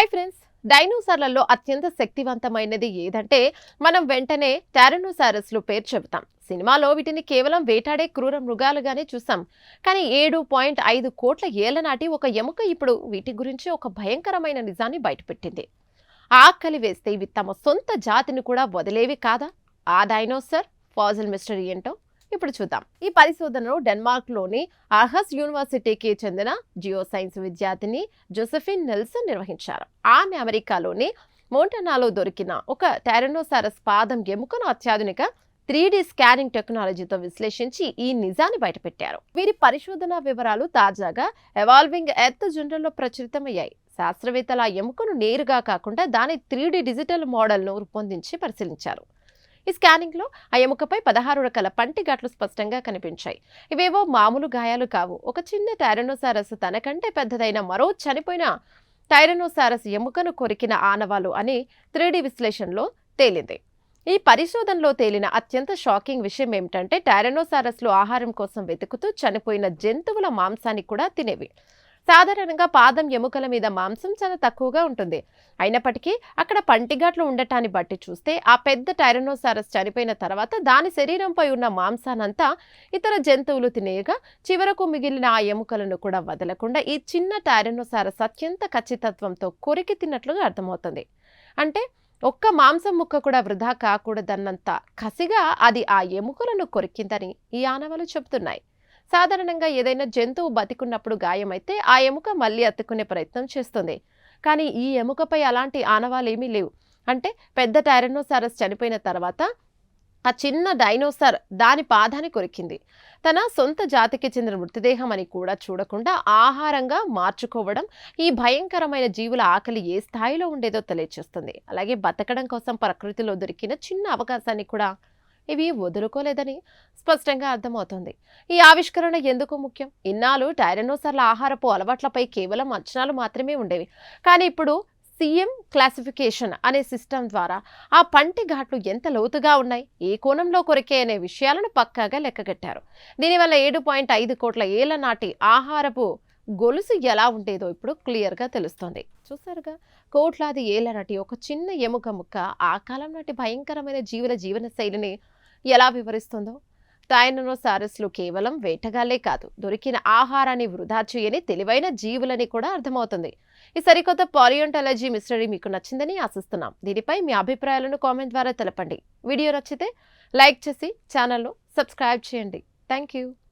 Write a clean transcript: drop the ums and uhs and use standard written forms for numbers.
Hi friends, డైనోసార్లలో అత్యంత శక్తివంతమైనది ఏదంటే మనం వెంటనే టారనోసారస్లు పేరు చెబుతాం. సినిమాలో వీటిని కేవలం వేటాడే క్రూర మృగాలుగానే చూసాం. కానీ 7.5 కోట్ల ఏళ్ల నాటి ఒక ఎముక ఇప్పుడు వీటి గురించి ఒక భయంకరమైన నిజాన్ని బయటపెట్టింది. ఆకలి వేస్తే ఇవి తమ సొంత జాతిని కూడా వదిలేవి కాదా? ఆ డైనోసార్ ఫాజిల్ మిస్టరీ ఏంటో ఇప్పుడు చూద్దాం. ఈ పరిశోధనను డెన్మార్క్లోని ఆర్హస్ యూనివర్సిటీకి చెందిన జియో సైన్స్ విద్యార్థిని జోసెఫిన్ నెల్సన్ నిర్వహించారు. ఆమె అమెరికాలోని మోంటనాలో దొరికిన ఒక టైరనోసారస్ పాదం ఎముకను అత్యాధునిక 3D స్కానింగ్ టెక్నాలజీతో విశ్లేషించి ఈ నిజాన్ని బయటపెట్టారు. వీరి పరిశోధన వివరాలు తాజాగా ఎవాల్వింగ్ ఎర్త్ జర్నల్లో ప్రచురితమయ్యాయి. శాస్త్రవేత్తల ఎముకను నేరుగా కాకుండా దాని 3D డిజిటల్ మోడల్ను రూపొందించి పరిశీలించారు. ఈ స్కానింగ్ లో ఆ ఎముకపై 16 రకాల పంటిఘాట్లు స్పష్టంగా కనిపించాయి. ఇవేవో మామూలు గాయాలు కావు. ఒక చిన్న టైరనోసారస్ తనకంటే పెద్దదైన మరో చనిపోయిన టైరనోసారస్ ఎముకను కొరికిన ఆనవాలు అని 3D విశ్లేషణలో తేలింది. ఈ పరిశోధనలో తేలిన అత్యంత షాకింగ్ విషయం ఏమిటంటే టైరనోసారస్లు ఆహారం కోసం వెతుకుతూ చనిపోయిన జంతువుల మాంసాన్ని కూడా తినేవి. సాధారణంగా పాదం ఎముకల మీద మాంసం చాలా తక్కువగా ఉంటుంది. అయినప్పటికీ అక్కడ పంటిఘాట్లు ఉండటాన్ని బట్టి చూస్తే ఆ పెద్ద టైరనోసారస్ చనిపోయిన తర్వాత దాని శరీరంపై ఉన్న మాంసానంతా ఇతర జంతువులు తినేయగా చివరకు మిగిలిన ఆ ఎముకలను కూడా వదలకుండా ఈ చిన్న టైరనోసారస్ అత్యంత ఖచ్చితత్వంతో కొరికి తిన్నట్లుగా అర్థమవుతుంది. అంటే ఒక్క మాంసం ముక్క కూడా వృధా కాకూడదన్నంత కసిగా అది ఆ ఎముకలను కొరికిందని ఈ ఆనవాలు చెబుతున్నాయి. సాధారణంగా ఏదైనా జంతువు బతికున్నప్పుడు గాయమైతే ఆ ఎముక మళ్ళీ అతుక్కునే ప్రయత్నం చేస్తుంది. కానీ ఈ ఎముకపై అలాంటి ఆనవాలేమీ లేవు. అంటే పెద్ద టైరనోసారస్ చనిపోయిన తర్వాత ఆ చిన్న డైనోసార్ దాని పాదాన్ని కొరికింది. తన సొంత జాతికి చెందిన మృతదేహం అని కూడా చూడకుండా ఆహారంగా మార్చుకోవడం ఈ భయంకరమైన జీవుల ఆకలి ఏ స్థాయిలో ఉండేదో తెలియచేస్తుంది. అలాగే బతకడం కోసం ప్రకృతిలో దొరికిన చిన్న అవకాశాన్ని కూడా ఇవి వదులుకోలేదని స్పష్టంగా అర్థమవుతుంది. ఈ ఆవిష్కరణ ఎందుకు ముఖ్యం? ఇన్నాళ్ళు టైరనోసార్ల ఆహారపు అలవాట్లపై కేవలం అంచనాలు మాత్రమే ఉండేవి. కానీ ఇప్పుడు సిఎం క్లాసిఫికేషన్ అనే సిస్టమ్ ద్వారా ఆ పంటి ఘాట్లు ఎంత లోతుగా ఉన్నాయి, ఏ కోణంలో కొరికే అనే విషయాలను పక్కాగా లెక్కగట్టారు. దీనివల్ల 7.5 కోట్ల ఏళ్ల నాటి ఆహారపు గొలుసు ఎలా ఉండేదో ఇప్పుడు క్లియర్గా తెలుస్తోంది. చూసారుగా, కోట్లాది ఏళ్ల నాటి ఒక చిన్న ఎముక ముక్క ఆ కాలం నాటి భయంకరమైన జీవుల జీవన శైలిని ఎలా వివరిస్తుందో. టైరనోసారస్లు కేవలం వేటగాళ్లే కాదు, దొరికిన ఆహారాన్ని వృధా చేయని తెలివైన జీవులని కూడా అర్థమవుతుంది. ఈ సరికొత్త పాలియోంటాలజీ మిస్టరీ మీకు నచ్చిందని ఆశిస్తున్నాం. దీనిపై మీ అభిప్రాయాలను కామెంట్ ద్వారా తెలపండి. వీడియో నచ్చితే లైక్ చేసి ఛానల్ను సబ్స్క్రైబ్ చేయండి. Thank you.